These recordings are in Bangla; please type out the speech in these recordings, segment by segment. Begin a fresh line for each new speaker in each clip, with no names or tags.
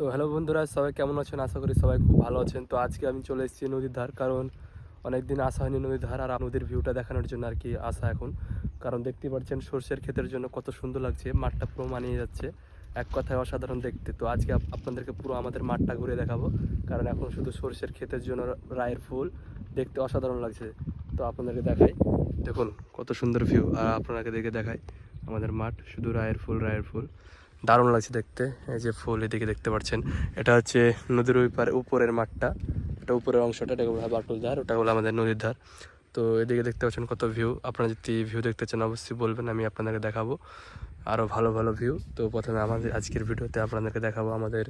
তো হ্যালো বন্ধুরা, সবাই কেমন আছেন? আশা করি সবাই খুব ভালো আছেন। তো আজকে আমি চলে এসেছি নদীর ধার, কারণ অনেক দিন আসা হয়নি নদীর ধার, আর নদীর ভিউটা দেখানোর জন্য আর কি আসা এখন। কারণ দেখতেই পাচ্ছেন সর্ষের ক্ষেতের জন্য কত সুন্দর লাগছে, মাঠটা পুরো মানিয়ে যাচ্ছে, এক কথায় অসাধারণ দেখতে। তো আজকে আপনাদেরকে পুরো আমাদের মাঠটা ঘুরে দেখাবো, কারণ এখন শুধু সর্ষের ক্ষেতের জন্য রায়ের ফুল দেখতে অসাধারণ লাগছে। তো আপনাদেরকে দেখাই, দেখুন কত সুন্দর ভিউ। আর আপনাকে দেখে দেখাই আমাদের মাঠ, শুধু রায়ের ফুল রায়ের ফুল, দারুণ লাগছে দেখতে। এই যে ফুল এদিকে দেখতে পাচ্ছেন, এটা হচ্ছে নদীর ওই পারে উপরের মাঠটা, এটা উপরের অংশটা, এটা হলো বাটুল ধার, ওটা হলো আমাদের নদীর ধার। তো এদিকে দেখতে পাচ্ছেন কত ভিউ। আপনারা যদি ভিউ দেখতে চান অবশ্যই বলবেন, আমি আপনাদেরকে দেখাবো আরও ভালো ভালো ভিউ। তো প্রথমে আমাদের আজকের ভিডিওতে আপনাদেরকে দেখাবো আমাদের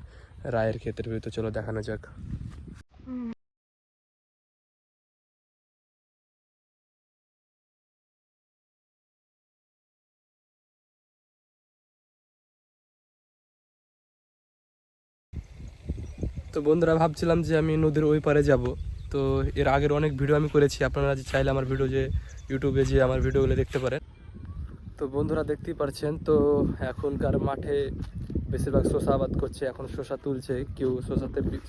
রায়ের ক্ষেতের ভিউ। তো চলো দেখানো যাক। তো বন্ধুরা, ভাবছিলাম যে আমি নদীর ওই পারে যাব। তো এর আগের অনেক ভিডিও আমি করেছি, আপনারা যে চাইলে আমার ভিডিও যে ইউটিউবে যে আমার ভিডিওগুলো দেখতে পারেন। তো বন্ধুরা দেখতেই পারছেন, তো এখনকার মাঠে বেশিরভাগ শসা আবাদ করছে, এখন শসা তুলছে, কেউ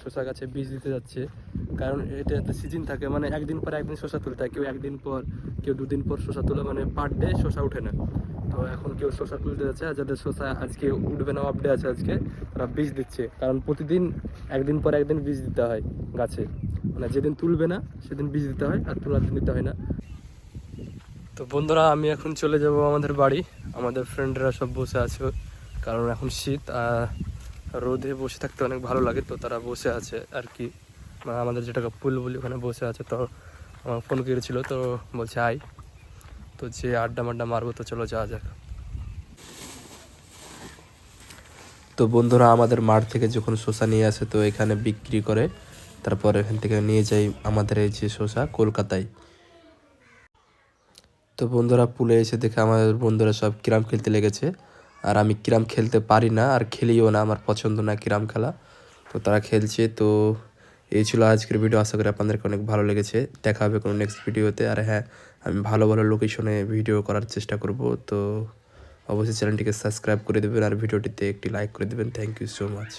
শসা গাছে বীজ দিতে যাচ্ছে। কারণ এটা একটা সিজন থাকে, মানে একদিন পর একদিন শসা তুলতে হয়, কেউ একদিন পর কেউ দুদিন পর শসা তোলে, মানে পার ডে শসা উঠে না। তো এখন কেউ শসা তুলতে যাচ্ছে, আর যাদের শসা আজকে উঠবে না, অফ ডে আছে আজকে, তারা বীজ দিচ্ছে। কারণ প্রতিদিন একদিন পর একদিন বীজ দিতে হয় গাছে, মানে যেদিন তুলবে না সেদিন বীজ দিতে হয়, আর তোলার দিন দিতে হয় না। তো বন্ধুরা, আমি এখন চলে যাব আমাদের বাড়ি। আমাদের ফ্রেন্ডরা সব বসে আছে, কারণ এখন শীত, আর রোদে বসে থাকতে অনেক ভালো লাগে। তো তারা বসে আছে আর কি, মানে আমাদের যেটাকে পুল বলি, ওখানে বসে আছে। তো আমার ফোন করেছিল, তো বলছে আয়, তো যে আড্ডা মাড্ডা মারবো। তো চলো যাওয়া যাক। তো বন্ধুরা, আমাদের মাঠ থেকে যখন শসা নিয়ে আসে তো এখানে বিক্রি করে, তারপর এখান থেকে নিয়ে যাই আমাদের এই যে শসা কলকাতায়। তো বন্ধুরা, পুলে এসে দেখে আমাদের বন্ধুরা সব ক্যারাম খেলতে লেগেছে, আর আমি ক্যারাম খেলতে পারি না, আর খেলিও না, আমার পছন্দ না ক্যারাম খেলা। তো তারা খেলছে। তো এই ছিল আজকের ভিডিও, আশা করি আপনাদেরকে অনেক ভালো লেগেছে। দেখা হবে কোনো নেক্সট ভিডিওতে। আর হ্যাঁ, আমি ভালো ভালো লোকেশনে ভিডিও করার চেষ্টা করব। তো অবশ্যই চ্যানেলটিকে সাবস্ক্রাইব করে দেবেন, আর ভিডিওটিতে একটি লাইক করে দেবেন। Thank you so much.